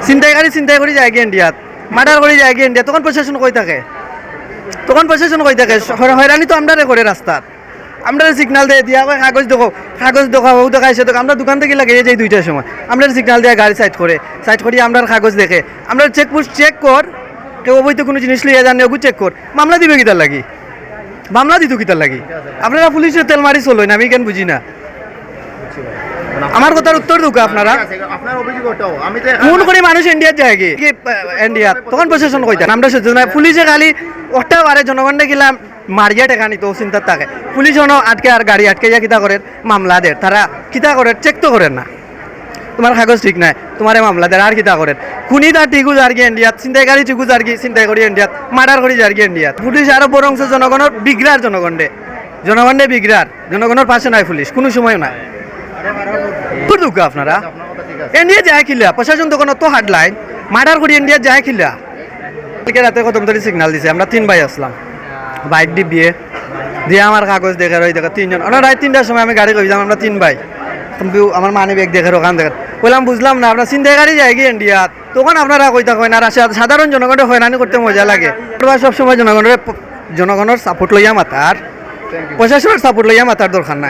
চিন্তাই করে যায় গিয়ে ইন্ডিয়াত মার্ডার করে যায় গিয়ে ইন্ডিয়া, তখন প্রশাসন কই থাকে? হয়রানি তো আমরা করে রাস্তার, আমরা সিগনাল দিয়ে দিয়া কাগজ দেখাও দেখাইছে তো আমরা দোকান থেকে লাগিয়ে যাই 2টার সময়, আমরা সিগনাল দিয়ে গাড়ি সাইড করি আমরা কাগজ দেখে আমরা চেক কর, কেউ অবৈধ কোনো জিনিস লিয়ে জানে ওগু চেক কর, মামলা দিবে কিতার লাগি? মামলা দিত কিতার লাগি? আপনারা পুলিশের তেল মারি চলো না, আমি কেন বুঝি না। আমার কথার উত্তর দুকা আপনারা ফোন করে মানুষ ইন্ডিয়াত যায় কি ইন্ডিয়াত, তখন প্রশাসন কইতা আমরা সহ্য না। পুলিশে খালি ওটা পারে জনগণে গেলাম মারিয়া টেকা নিত চিন্তার থাকে, পুলিশ আটকে আর গাড়ি আটকে যা কিতা করে মামলা দেয়, তারা কিতা করে চেক তো করেন না, তোমার কাগজ ঠিক নাই তোমারে মামলা দেয় আর কিতা করেন। খুনি তার টিকু যার গিয়ে ইন্ডিয়াত, চিন্তাইকারী টিকু যার কি চিন্তাই করি ইন্ডিয়াত, মার্ডার করি যার গিয়ে ইন্ডিয়াত। পুলিশ আরো বড় অংশ জনগণের বিগ্রার, জনগণে বিগ্রার, জনগণের পাশে নাই পুলিশ কোনো সময় নাই। দুঃখ আপনারা ইন্ডিয়া যায় খিলা, প্রশাসন তখন তো হাটলাইন মার্ডার করি ইন্ডিয়া যায় খিলা। কালকে রাতে কত ধরে সিগনাল দিছে, আমরা 3 ভাই আসলাম বাইক দিয়ে আমার কাগজ দেখে রই দেখে 3জন, রাত 3টার সময় আমি গাড়ি কইলাম আমরা 3 ভাই, কিন্তু আমার মানি ব্যাগ দেখে ওখান দেখে বললাম বুঝলাম না আপনার চিন্তাইকারী যায় গিয়ে ইন্ডিয়াত, তখন আপনারা কইতা হয় না। সাধারণ জনগণের হয়রানি করতে মজা লাগে, সবসময় জনগণের সাপোর্ট লইয়া মাতার, প্রশাসনের সাপোর্ট লইয়া মাতার দরকার নাই।